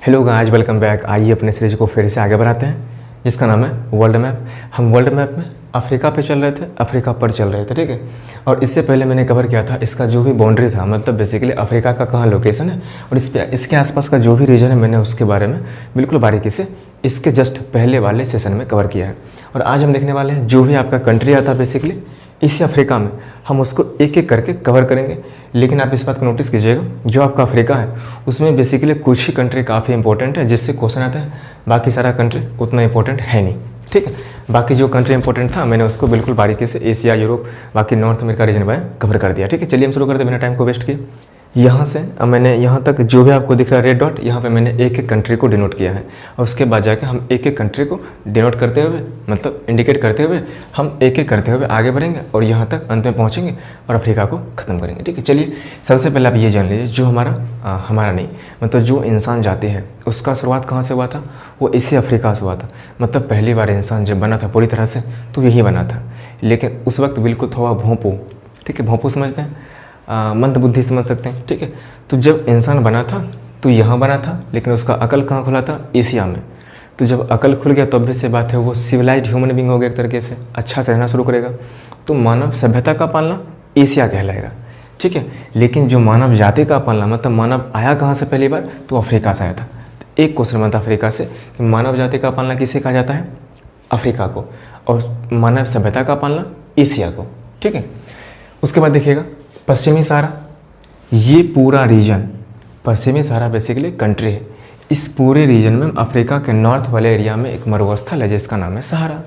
Hello guys, welcome back. आइए अपने series को फिर से आगे बढ़ाते हैं, जिसका नाम है वर्ल्ड मैप। हम वर्ल्ड मैप में अफ्रीका पे चल रहे थे, अफ्रीका पर चल रहे थे, ठीक है। और इससे पहले मैंने कवर किया था इसका जो भी बाउंड्री था, मतलब बेसिकली अफ्रीका का कहाँ लोकेशन है और इसके आसपास का जो भी रीजन है, मैंने उसके बारे में बिल्कुल बारीकी से इसके जस्ट पहले वाले सेशन में कवर किया है। और आज हम देखने वाले हैं जो भी आपका कंट्री आता है बेसिकली इसी अफ्रीका में, हम उसको एक एक करके कवर करेंगे। लेकिन आप इस बात को नोटिस कीजिएगा, जो आपका अफ्रीका है उसमें बेसिकली कुछ ही कंट्री काफ़ी इंपॉर्टेंट है जिससे क्वेश्चन आता है, बाकी सारा कंट्री उतना इंपॉर्टेंट है नहीं, ठीक है। बाकी जो कंट्री इंपॉर्टेंट था मैंने उसको बिल्कुल बारीकी से एशिया, यूरोप, बाकी नॉर्थ अमेरिका रीजन में कवर कर दिया, ठीक है। चलिए हम शुरू करते बिना टाइम को वेस्ट किए। यहाँ से मैंने यहाँ तक जो भी आपको दिख रहा है रेड डॉट, यहाँ पे मैंने एक एक कंट्री को डिनोट किया है। और उसके बाद जाके हम एक एक कंट्री को डिनोट करते हुए, मतलब इंडिकेट करते हुए हम एक एक करते हुए आगे बढ़ेंगे और यहाँ तक अंत में पहुँचेंगे और अफ्रीका को ख़त्म करेंगे, ठीक है। चलिए सबसे पहले आप ये जान लीजिए, जो हमारा नहीं, मतलब जो इंसान जाति है उसका शुरुआत कहाँ से हुआ था? वो इसी अफ्रीका से हुआ था। मतलब पहली बार इंसान जब बना था पूरी तरह से तो यही बना था। लेकिन उस वक्त बिल्कुल थोड़ा भोंपू, ठीक है, भोंपू समझते हैं, मंद बुद्धि समझ सकते हैं, ठीक है। तो जब इंसान बना था तो यहाँ बना था, लेकिन उसका अकल कहाँ खुला था? एशिया में। तो जब अकल खुल गया तो भी से बात है वो सिविलाइज्ड ह्यूमन बींग हो गया, एक तरीके से अच्छा से रहना शुरू करेगा। तो मानव सभ्यता का पालना एशिया कहलाएगा, ठीक है। लेकिन जो मानव जाति का पालना, मतलब मानव आया कहाँ से पहली बार? तो अफ्रीका से आया था। तो एक क्वेश्चन बनता अफ्रीका से कि मानव जाति का पालना किसे कहा जाता है? अफ्रीका को। और मानव सभ्यता का पालना एशिया को, ठीक है। उसके बाद देखिएगा पश्चिमी सहारा, ये पूरा रीजन, पश्चिमी सहारा बेसिकली कंट्री है। इस पूरे रीजन में अफ्रीका के नॉर्थ वाले एरिया में एक मरुस्थल है जिसका नाम है सहारा।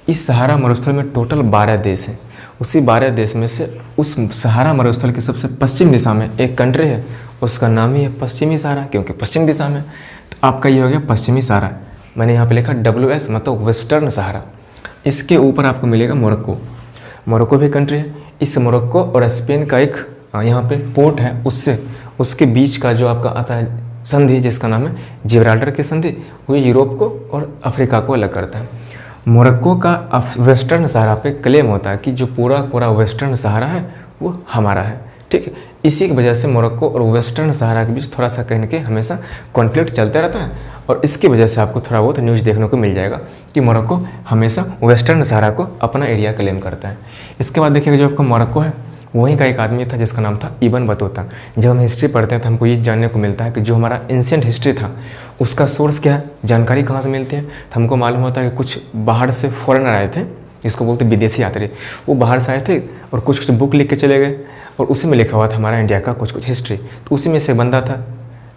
इस सहारा मरुस्थल में टोटल 12 देश हैं। उसी 12 देश में से उस सहारा मरुस्थल की सबसे पश्चिम दिशा में एक कंट्री है, उसका नाम ही है पश्चिमी सहारा, क्योंकि पश्चिम दिशा में। तो आपका ये हो गया पश्चिमी सहारा। मैंने यहाँ पर लिखा WS, मतलब वेस्टर्न सहारा। इसके ऊपर आपको मिलेगा मोरक्को। मोरक्को भी कंट्री है। इस मोरक्को और स्पेन का एक यहाँ पे पोर्ट है, उसके बीच का जो आपका आता है संधि, जिसका नाम है जिब्राल्टर की संधि, वो यूरोप को और अफ्रीका को अलग करता है। मोरक्को का वेस्टर्न सहारा पे क्लेम होता है कि जो पूरा वेस्टर्न सहारा है वो हमारा है, ठीक है। इसी की वजह से मोरक्को और वेस्टर्न सहारा के बीच थोड़ा सा कहीं ना कहीं हमेशा कॉन्फ्लिक्ट चलता रहता है। और इसकी वजह से आपको थोड़ा बहुत न्यूज़ देखने को मिल जाएगा कि मोरक्को हमेशा वेस्टर्न सहारा को अपना एरिया क्लेम करता है। इसके बाद देखिएगा जो आपका मोरक्को है वहीं का एक आदमी था जिसका नाम था इब्न बतूता। जब हम हिस्ट्री पढ़ते हैं तो हमको ये जानने को मिलता है कि जो हमारा एंशिएंट हिस्ट्री था उसका सोर्स क्या है, जानकारी कहाँ से मिलती है। तो हमको मालूम होता है कि कुछ बाहर से फॉरेनर आए थे, जिसको बोलते विदेशी यात्री, वो बाहर से आए थे और कुछ बुक लिख के चले गए और उसी में लिखा हुआ था हमारा इंडिया का कुछ हिस्ट्री। तो उसी में से बंदा था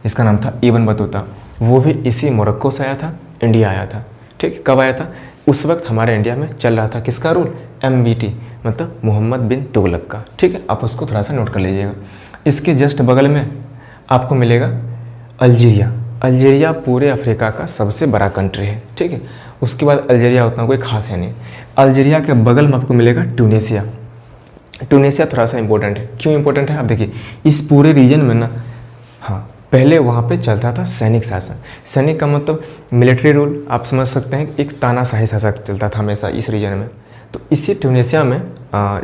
जिसका नाम था इब्न बतूता। वो भी इसी मोरक्को से आया था, इंडिया आया था, ठीक। कब आया था? उस वक्त हमारे इंडिया में चल रहा था किसका रूल? MBT, मतलब मोहम्मद बिन तुगलक का, ठीक है। आप उसको थोड़ा सा नोट कर लीजिएगा। इसके जस्ट बगल में आपको मिलेगा अल्जीरिया। अल्जीरिया पूरे अफ्रीका का सबसे बड़ा कंट्री है, ठीक है। उसके बाद अल्जीरिया उतना कोई खास है नहीं। अल्जीरिया के बगल में आपको मिलेगा ट्यूनीसिया। ट्यूनीसिया थोड़ा सा इंपॉर्टेंट है। क्यों इंपॉर्टेंट है? आप देखिए इस पूरे रीजन में ना, हाँ, पहले वहाँ पे चलता था सैनिक शासन। सैनिक का मतलब मिलिट्री रूल, आप समझ सकते हैं, एक तानाशाही शासन चलता था हमेशा इस रीजन में। तो इसी ट्यूनीसिया में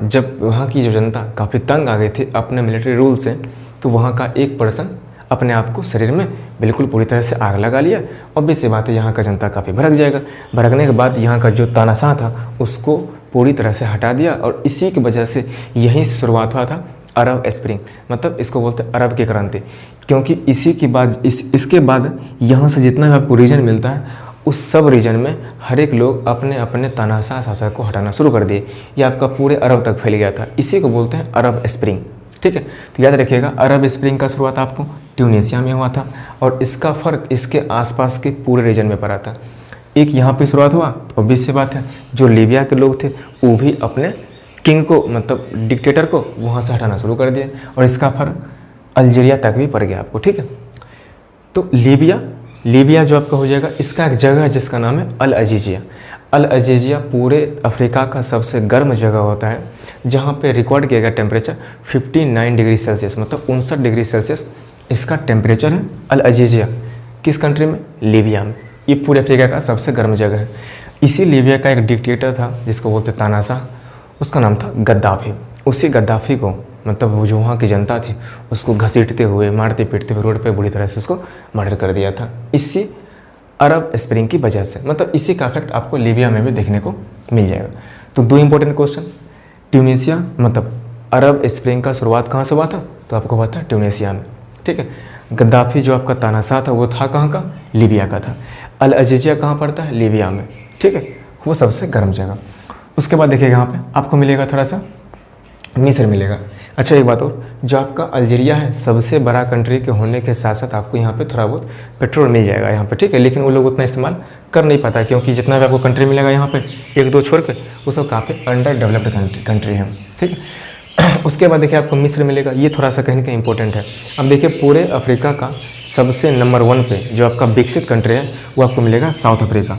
जब वहाँ की जो जनता काफ़ी तंग आ गई थी अपने मिलिट्री रूल से, तो वहाँ का एक पर्सन अपने आप को शरीर में बिल्कुल पूरी तरह से आग लगा लिया। ऑब्वियस सी बात है, यहाँ का जनता काफ़ी भड़क जाएगा। भड़कने के बाद यहाँ का जो तानाशाह था उसको पूरी तरह से हटा दिया और इसी की वजह से यहीं से शुरुआत हुआ था अरब स्प्रिंग, मतलब इसको बोलते हैं अरब की क्रांति। क्योंकि इसी के बाद इसके बाद यहाँ से जितना भी आपको रीजन मिलता है उस सब रीजन में हर एक लोग अपने अपने तानाशाह शासक को हटाना शुरू कर दिए। ये आपका पूरे अरब तक फैल गया था, इसी को बोलते हैं अरब स्प्रिंग, ठीक है। तो याद रखिएगा अरब स्प्रिंग का शुरुआत आपको ट्यूनीसिया में हुआ था और इसका फ़र्क इसके आसपास के पूरे रीजन में पड़ा था। एक यहाँ पे शुरुआत हुआ तो ऑब्वियस सी बात है जो लीबिया के लोग थे वो भी अपने किंग को, मतलब डिक्टेटर को वहाँ से हटाना शुरू कर दिया और इसका फर्क अल्जीरिया तक भी पड़ गया आपको, ठीक है। तो लीबिया जो आपका हो जाएगा, इसका एक जगह है जिसका नाम है अल अजीजिया। अल अजीजिया पूरे अफ्रीका का सबसे गर्म जगह होता है जहाँ पे रिकॉर्ड किया गया टेम्परेचर 59 डिग्री सेल्सियस, मतलब 59 डिग्री सेल्सियस इसका टेम्परेचर है। अल अजीजिया किस कंट्री में? लीबिया में। ये पूरे अफ्रीका का सबसे गर्म जगह है। इसी लीबिया का एक डिक्टेटर था जिसको बोलते तानाशाह, उसका नाम था गद्दाफी। उसी गद्दाफी को मतलब वो जो वहाँ की जनता थी उसको घसीटते हुए, मारते पीटते हुए रोड पे बुरी तरह से उसको मर्डर कर दिया था, इसी अरब स्प्रिंग की वजह से। मतलब इसी का इफेक्ट आपको लीबिया में भी देखने को मिल जाएगा। तो 2 इंपॉर्टेंट क्वेश्चन, ट्यूनीसिया मतलब अरब स्प्रिंग का शुरुआत कहाँ से हुआ था, तो आपको पता है ट्यूनीसिया में, ठीक है। गद्दाफी जो आपका तानाशाह था वो था कहाँ का, लीबिया का था। अल अजीजिया कहाँ पड़ता है, लीबिया में, ठीक है, वो सबसे गर्म जगह। उसके बाद देखिएगा यहाँ पे आपको मिलेगा थोड़ा सा मिस्र मिलेगा। अच्छा एक बात और, जो आपका अल्जीरिया है सबसे बड़ा कंट्री के होने के साथ साथ आपको यहाँ पे थोड़ा बहुत पेट्रोल मिल जाएगा यहाँ पे, ठीक है, लेकिन वो लोग उतना इस्तेमाल कर नहीं पाता, क्योंकि जितना भी आपको कंट्री मिलेगा यहाँ पे 1-2 छोड़ के वो सब काफ़ी अंडर डेवलप्ड कंट्री है, ठीक है। उसके बाद देखिए आपको मिस्र मिलेगा, ये थोड़ा सा कहीं ना कहीं इंपॉर्टेंट है। अब देखिए पूरे अफ्रीका का सबसे नंबर 1 पे जो आपका विकसित कंट्री है वो आपको मिलेगा साउथ अफ्रीका।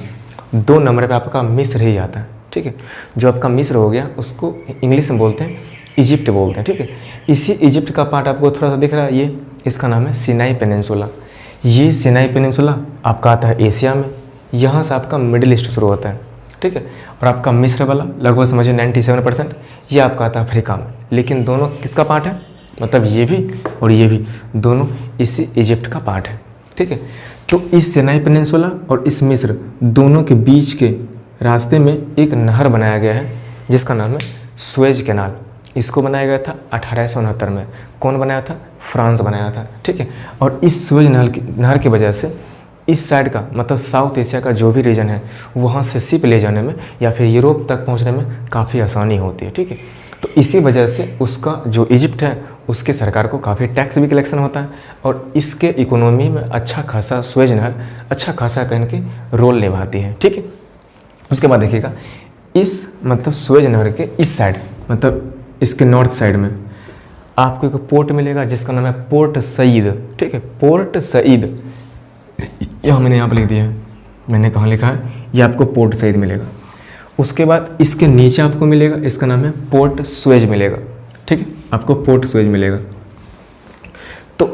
2 नंबर पे आपका मिस्र ही आता है, ठीक है। जो आपका मिस्र हो गया उसको इंग्लिश में बोलते हैं इजिप्ट बोलते हैं, ठीक है। इसी इजिप्ट का पार्ट आपको थोड़ा सा दिख रहा है, ये इसका नाम है सिनाई पेनिनसुला। ये सिनाई पेनिनसुला आपका आता है एशिया में, यहाँ से आपका मिडिल ईस्ट शुरू होता है, ठीक है। और आपका मिस्र वाला लगभग समझिए 97% ये आपका आता है अफ्रीका में, लेकिन दोनों किसका पार्ट है, मतलब ये भी और ये भी दोनों इसी इजिप्ट का पार्ट है, ठीक है। तो इस सिनाई पेनिनसुला और इस मिस्र दोनों के बीच के रास्ते में एक नहर बनाया गया है जिसका नाम है सुएज कैनाल। इसको बनाया गया था 1869 में। कौन बनाया था, फ्रांस बनाया था, ठीक है। और इस सुएज नहर की वजह से इस साइड का मतलब साउथ एशिया का जो भी रीजन है वहाँ से शिप ले जाने में या फिर यूरोप तक पहुँचने में काफ़ी आसानी होती है, ठीक है। तो इसी वजह से उसका जो इजिप्ट है उसके सरकार को काफ़ी टैक्स भी कलेक्शन होता है और इसके इकोनॉमी में अच्छा खासा सुएज नहर अच्छा खासा कहीं के रोल निभाती है, ठीक है। उसके बाद देखिएगा इस मतलब सुएज नहर के इस साइड मतलब इसके नॉर्थ साइड में आपको एक पोर्ट मिलेगा जिसका नाम है पोर्ट सईद, ठीक है, पोर्ट सईद। यहाँ मैंने यहाँ पर लिख दिया है, मैंने कहाँ लिखा है, ये आपको पोर्ट सईद मिलेगा। उसके बाद इसके नीचे आपको मिलेगा, इसका नाम है पोर्ट सुएज मिलेगा, ठीक है, आपको पोर्ट सुएज मिलेगा। तो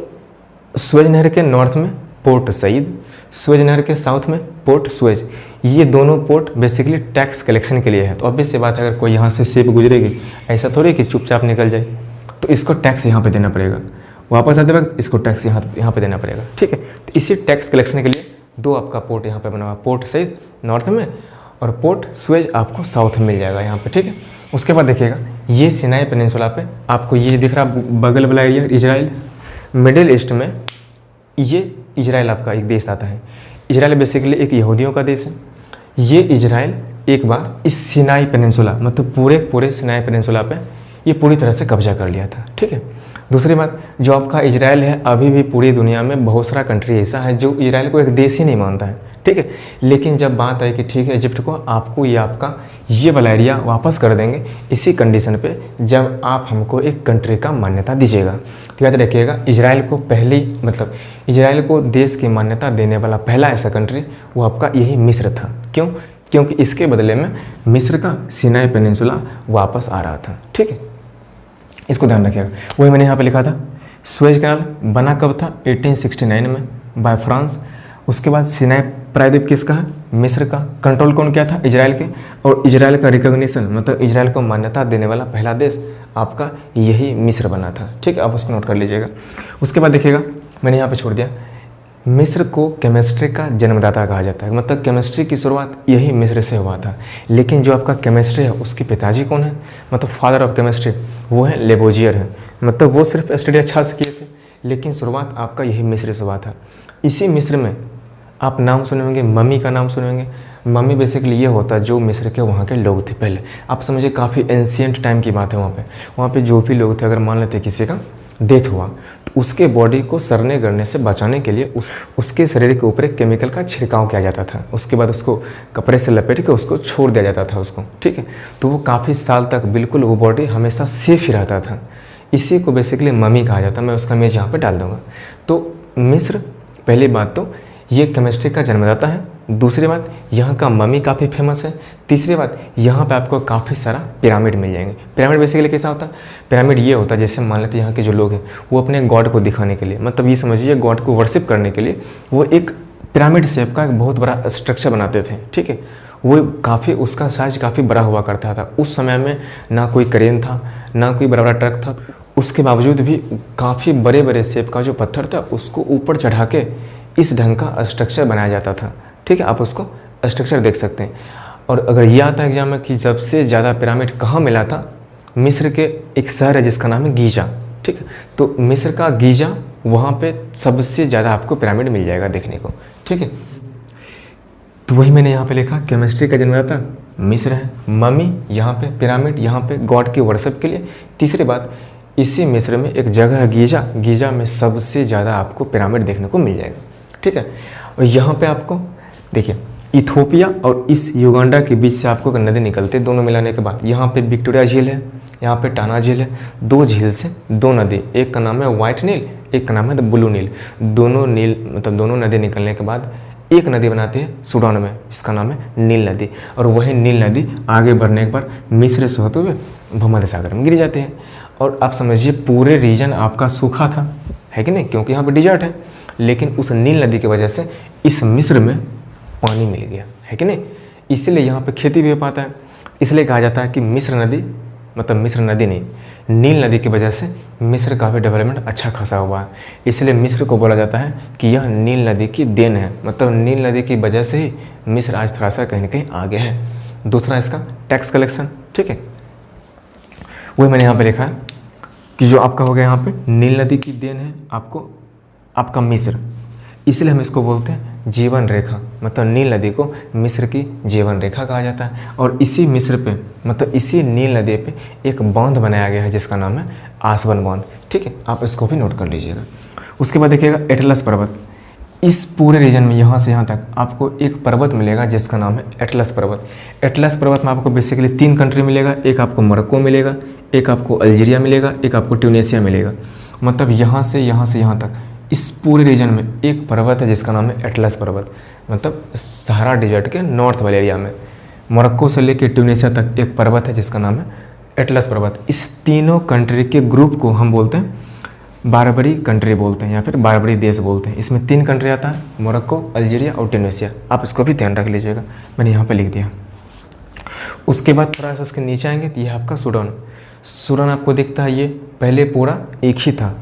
सुएज नहर के नॉर्थ में पोर्ट सईद, सुएज नहर के साउथ में पोर्ट सुएज, ये दोनों पोर्ट बेसिकली टैक्स कलेक्शन के लिए है। तो ऑब्वियस सी बात है, अगर कोई यहाँ से शिप गुजरेगी ऐसा थोड़ी कि चुपचाप निकल जाए, तो इसको टैक्स यहाँ पे देना पड़ेगा, वापस आते वक्त इसको टैक्स यहाँ पे देना पड़ेगा, ठीक है। तो इसी टैक्स कलेक्शन के लिए 2 आपका पोर्ट यहाँ पे बना हुआ, पोर्ट सईद नॉर्थ में और पोर्ट सुएज आपको साउथ में मिल जाएगा यहाँ पे, ठीक है। उसके बाद देखिएगा ये सिनाई पेनिनसुला पे आपको ये दिख रहा बगल वाला एरिया इजराइल, मिडिल ईस्ट में ये इजराइल आपका एक देश आता है। इजराइल बेसिकली एक यहूदियों का देश है। ये इजराइल एक बार इस सिनाई पेनिनसुला मतलब पूरे सिनाई पेनिनसुला पे ये पूरी तरह से कब्जा कर लिया था, ठीक है। दूसरी बात, जो आपका इजराइल है अभी भी पूरी दुनिया में बहुत सारा कंट्री ऐसा है जो इजराइल को एक देश ही नहीं मानता है, ठीक है। लेकिन जब बात आई कि ठीक है इजिप्ट को आपको ये आपका ये वाला एरिया वापस कर देंगे इसी कंडीशन पे जब आप हमको एक कंट्री का मान्यता दीजिएगा। तो याद रखिएगा इजराइल को पहली मतलब इजराइल को देश की मान्यता देने वाला पहला ऐसा कंट्री वो आपका यही मिस्र था। क्यों? क्योंकि इसके बदले में मिस्र का सिनाई पेनिनसुला वापस आ रहा था, ठीक है, इसको ध्यान रखिएगा। वही मैंने यहाँ पे लिखा था। सुएज कैनाल बना कब था? 1869 में बाय फ्रांस। उसके बाद सिनाई प्रायद्वीप किसका है? मिस्र का। कंट्रोल कौन किया था? इजराइल के। और इजराइल का रिकॉग्निशन मतलब इजराइल को मान्यता देने वाला पहला देश आपका यही मिस्र बना था, ठीक है, आप उसको नोट कर लीजिएगा। उसके बाद देखिएगा मैंने यहाँ पे छोड़ दिया, मिस्र को केमिस्ट्री का जन्मदाता कहा जाता है, मतलब केमिस्ट्री की शुरुआत यही मिस्र से हुआ था। लेकिन जो आपका केमिस्ट्री है उसके पिताजी कौन है, मतलब फादर ऑफ केमिस्ट्री, वो है लेबोजियर है। मतलब वो सिर्फ स्टडी अच्छा से किए थे लेकिन शुरुआत आपका यही मिस्र से हुआ था। इसी मिस्र में आप नाम सुने होंगे, मम्मी का नाम सुने होंगे। मम्मी बेसिकली ये होता है जो मिस्र के वहाँ के लोग थे पहले, आप समझिए काफ़ी एंशियंट टाइम की बात है। वहाँ पे जो भी लोग थे, अगर मान लेते किसी का डेथ हुआ तो उसके बॉडी को सड़ने गलने से बचाने के लिए उसके शरीर के ऊपर एक केमिकल का छिड़काव किया जाता था। उसके बाद उसको कपड़े से लपेट के उसको छोड़ दिया जाता था उसको, ठीक है। तो वो काफ़ी साल तक बिल्कुल वो बॉडी हमेशा सेफ ही रहता था। इसी को बेसिकली मम्मी कहा जाता है। मैं उसका इमेज यहाँ पे डाल दूँगा। तो मिस्र पहली बात तो ये केमिस्ट्री का जन्मदाता है। दूसरी बात यहाँ का मम्मी काफ़ी फेमस है। तीसरी बात यहाँ पे आपको काफ़ी सारा पिरामिड मिल जाएंगे। पिरामिड बेसिकली कैसा होता है? पिरामिड ये होता है जैसे मान लेते हैं यहाँ के जो लोग हैं वो अपने गॉड को दिखाने के लिए, मतलब ये समझिए गॉड को वर्शिप करने के लिए वो एक पिरामिड शेप का एक बहुत बड़ा स्ट्रक्चर बनाते थे, ठीक है। वो काफ़ी उसका साइज काफ़ी बड़ा हुआ करता था। उस समय में ना कोई क्रेन था ना कोई बड़ा बड़ा ट्रक था। उसके बावजूद भी काफ़ी बड़े बड़े शेप का जो पत्थर था उसको ऊपर चढ़ा के इस ढंग का स्ट्रक्चर बनाया जाता था। ठीक है, आप उसको स्ट्रक्चर देख सकते हैं। और अगर यह आता है एग्जाम में कि सबसे ज़्यादा पिरामिड कहाँ मिला था, मिस्र के एक शहर है जिसका नाम है गीजा। ठीक है, तो मिस्र का गीजा, वहाँ पे सबसे ज़्यादा आपको पिरामिड मिल जाएगा देखने को। ठीक है, तो वही मैंने यहाँ पे लिखा, केमिस्ट्री का जन्मदाता मिस्र है, मम्मी यहाँ पे, पिरामिड यहाँ पे गॉड की वर्शिप के लिए। तीसरी बात, इसी मिस्र में एक जगह है गीजा, गीजा में सबसे ज़्यादा आपको पिरामिड देखने को मिल जाएगा। ठीक है, और यहाँ पे आपको देखिए इथोपिया और इस युगांडा के बीच से आपको नदी निकलते, दोनों मिलाने के बाद यहाँ पे विक्टोरिया झील है, यहाँ पे टाना झील है। दो झील से दो नदी, एक का नाम है वाइट नील, एक का नाम है द ब्लू नील। दोनों नील मतलब दोनों नदी निकलने के बाद एक नदी बनाती है सूडान में जिसका नाम है नील नदी। और वही नील नदी आगे बढ़ने के बाद मिस्र से होते हुए भूमध्य सागर में गिर जाती है। और आप समझिए पूरे रीजन आपका सूखा था, है कि नहीं, क्योंकि यहाँ पर डिजर्ट है। लेकिन उस नील नदी की वजह से इस मिस्र में पानी मिल गया, है कि नहीं, इसीलिए यहाँ पे खेती भी हो पाता है। इसलिए कहा जाता है कि मिस्र नदी, मतलब मिस्र नदी नहीं, नील नदी की वजह से मिस्र का भी डेवलपमेंट अच्छा खासा हुआ है। इसलिए मिस्र को बोला जाता है कि यह नील नदी की देन है, मतलब नील नदी की वजह से ही मिस्र आज थोड़ा सा कहीं ना कहीं आगे है। दूसरा इसका टैक्स कलेक्शन। ठीक है, वही मैंने यहाँ पे लिखा है कि जो आपका हो गया यहाँ पे नील नदी की देन है आपको आपका मिस्र, इसलिए हम इसको बोलते हैं जीवन रेखा, मतलब नील नदी को मिस्र की जीवन रेखा कहा जाता है। और इसी मिस्र पे, मतलब इसी नील नदी पे एक बांध बनाया गया है जिसका नाम है आसवन बांध। ठीक है, आप इसको भी नोट कर लीजिएगा। उसके बाद देखिएगा एटलस पर्वत। इस पूरे रीजन में यहाँ से यहाँ तक आपको एक पर्वत मिलेगा जिसका नाम है एटलस पर्वत। एटलस पर्वत में आपको बेसिकली 3 कंट्री मिलेगा, एक आपको मोरक्को मिलेगा, एक आपको अल्जीरिया मिलेगा, एक आपको ट्यूनीशिया मिलेगा। मतलब यहाँ से यहाँ तक इस पूरे रीजन में एक पर्वत है जिसका नाम है एटलस पर्वत, मतलब सहारा डिजर्ट के नॉर्थ वाले एरिया में। मोरक्को से लेकर ट्यूनीशिया तक एक पर्वत है जिसका नाम है एटलस पर्वत। इस तीनों कंट्री के ग्रुप को हम बोलते हैं बारबरी कंट्री बोलते हैं या फिर बारबरी देश बोलते हैं। इसमें 3 कंट्री आता है, मोरक्को, अल्जीरिया और ट्यूनीशिया। आप इसको भी ध्यान रख लीजिएगा, मैंने यहाँ पर लिख दिया। उसके बाद थोड़ा सा इसके नीचे आएंगे तो ये आपका सूडान। सूडान आपको दिखता है, ये पहले पूरा एक ही था,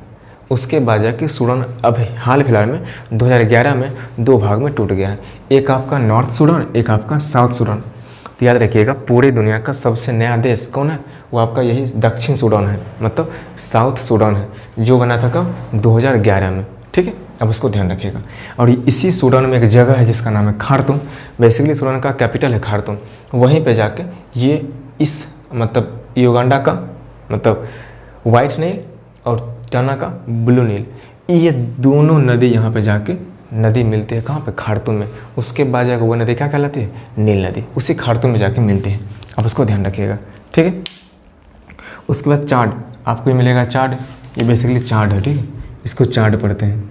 उसके बाद जाके सूडान अब हाल फिलहाल में 2011 में 2 भाग में टूट गया है। एक आपका नॉर्थ सूडान, एक आपका साउथ सूडान। तो याद रखिएगा पूरी दुनिया का सबसे नया देश कौन है, वो आपका यही दक्षिण सूडान है, मतलब साउथ सूडान है, जो बना था कब 2011 में। ठीक है, अब उसको ध्यान रखिएगा। और इसी सूडान में एक जगह है जिसका नाम है खार्तूम। बेसिकली सूडान का कैपिटल है खार्तूम। वहीं पे जाके ये इस मतलब युगांडा का मतलब वाइट नील और टाना का ब्लू नील, ये दोनों नदी यहाँ पे जाके नदी मिलती है कहाँ पे, खार्तूम में। उसके बाद जाकर वो नदी क्या कहलाती है, नील नदी, उसी खार्तूम में जाके मिलती है। अब उसको ध्यान रखिएगा। ठीक है, उसके बाद चाड आपको ये मिलेगा। चाड ये बेसिकली चाड है। ठीक है, इसको चाड पढ़ते हैं।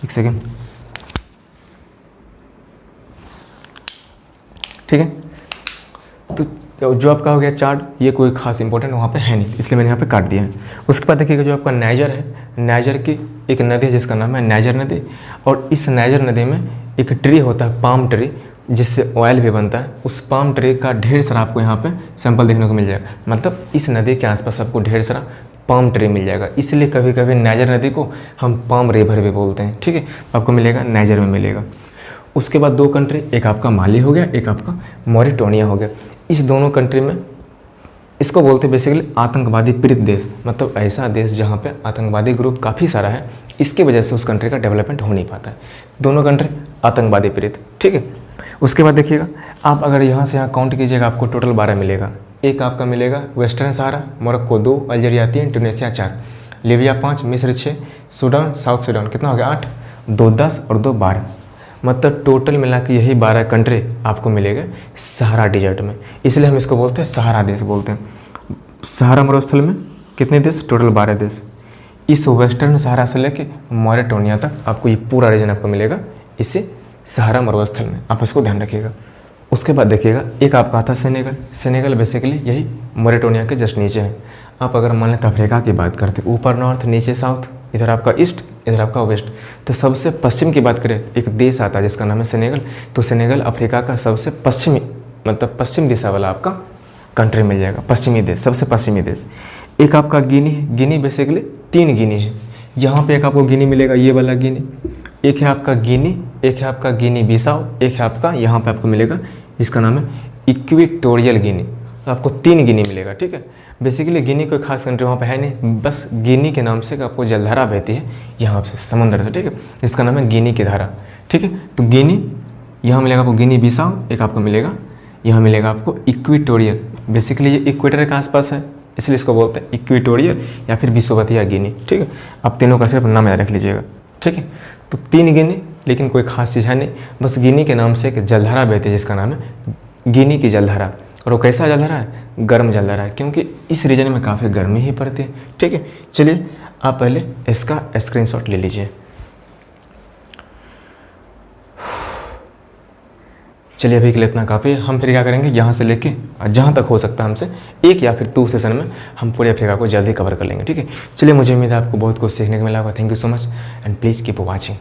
एक सेकेंड। ठीक है, तो जो आपका हो गया चार्ट, ये कोई खास इंपॉर्टेंट वहाँ पे है नहीं, इसलिए मैंने यहाँ पे काट दिया है। उसके बाद देखिएगा जो आपका नाइजर है, नाइजर की एक नदी है जिसका नाम है नाइजर नदी। और इस नाइजर नदी में एक ट्री होता है, पाम ट्री, जिससे ऑयल भी बनता है। उस पाम ट्री का ढेर सारा आपको यहाँ पे सैंपल देखने को मिल जाएगा। मतलब इस नदी के आसपास आपको ढेर सारा पाम ट्री मिल जाएगा, इसलिए कभी कभी नाइजर नदी को हम पाम रिवर भी बोलते हैं। ठीक है, आपको मिलेगा नाइजर में मिलेगा। उसके बाद 2 कंट्री, एक आपका माली हो गया, एक आपका मॉरिटानिया हो गया। इस दोनों कंट्री में इसको बोलते हैं बेसिकली आतंकवादी पीड़ित देश, मतलब ऐसा देश जहाँ पे आतंकवादी ग्रुप काफ़ी सारा है, इसकी वजह से उस कंट्री का डेवलपमेंट हो नहीं पाता है। दोनों कंट्री आतंकवादी पीड़ित। ठीक है, उसके बाद देखिएगा आप अगर यहाँ से यहाँ काउंट कीजिएगा आपको टोटल 12 मिलेगा। एक आपका मिलेगा वेस्टर्न सहारा, मोरक्को 2, अल्जीरिया 3, ट्यूनीशिया 4, लीबिया 5, मिस्र 6, सूडान, साउथ सूडान कितना हो गया 8, 2 10 और 2 12। मतलब टोटल मिला के यही 12 कंट्री आपको मिलेगा सहारा डिजर्ट में, इसलिए हम इसको बोलते हैं सहारा देश बोलते हैं। सहारा मरुस्थल में कितने देश, टोटल 12 देश। इस वेस्टर्न सहारा से लेके मॉरिटानिया तक आपको ये पूरा रीजन आपको मिलेगा इसी सहारा मरुस्थल में, आप इसको ध्यान रखिएगा। उसके बाद देखिएगा एक आपका आता है सेनेगल। सेनेगल बेसिकली यही मॉरिटानिया के जस्ट नीचे है। आप अगर मान लें अफ्रीका की बात करते हैं, ऊपर नॉर्थ नीचे साउथ, इधर आपका ईस्ट इधर आपका वेस्ट। तो सबसे पश्चिम की बात करें, एक देश आता है जिसका नाम है सेनेगल। तो सेनेगल अफ्रीका का सबसे पश्चिमी मतलब पश्चिम दिशा वाला आपका कंट्री मिल जाएगा, पश्चिमी देश, सबसे पश्चिमी देश। एक आपका गिनी है, गिनी बेसिकली 3 गिनी है। यहाँ पे एक आपको गिनी मिलेगा, ये वाला गिनी, एक है आपका गिनी, एक है आपका गिनी बिसाओ, एक है आपका यहाँ पे आपको मिलेगा, इसका नाम है इक्वेटोरियल गिनी। तो आपको 3 गिनी मिलेगा, ठीक है। बेसिकली गिनी कोई खास कंट्री वहाँ पे है नहीं, बस गिनी के नाम से आपको जलधारा बहती है यहाँ से समुद्र से, ठीक है। इसका नाम है गिनी की धारा, ठीक है। तो गिनी यहाँ मिलेगा आपको गिनी बिसाओ, एक आपको मिलेगा यहाँ मिलेगा आपको इक्वेटोरियल। बेसिकली ये इक्वेटर के आसपास है, इसलिए इसको बोलते हैं इक्वेटोरियल या फिर विषुवतीय गिनी, ठीक है। आप तीनों का सिर्फ नाम याद रख लीजिएगा, ठीक है। तो 3 गिनी, लेकिन कोई खास चीज़ है नहीं, बस गिनी के नाम से एक जलधारा बहती है जिसका नाम है गिनी की जलधारा। और वो कैसा जलधारा है? गर्म जलधारा है, क्योंकि इस रीजन में काफ़ी गर्मी ही पड़ती है, ठीक है। चलिए आप पहले इसका स्क्रीनशॉट ले लीजिए। चलिए अभी के लिए इतना काफ़ी है। हम फिर क्या करेंगे, यहाँ से लेके जहाँ तक हो सकता है हमसे 1 या फिर 2 सेशन में हम पूरे अफ्रीका को जल्दी कवर कर लेंगे, ठीक है। चलिए मुझे उम्मीद है आपको बहुत कुछ सीखने को मिला होगा। Thank you so much and please keep watching.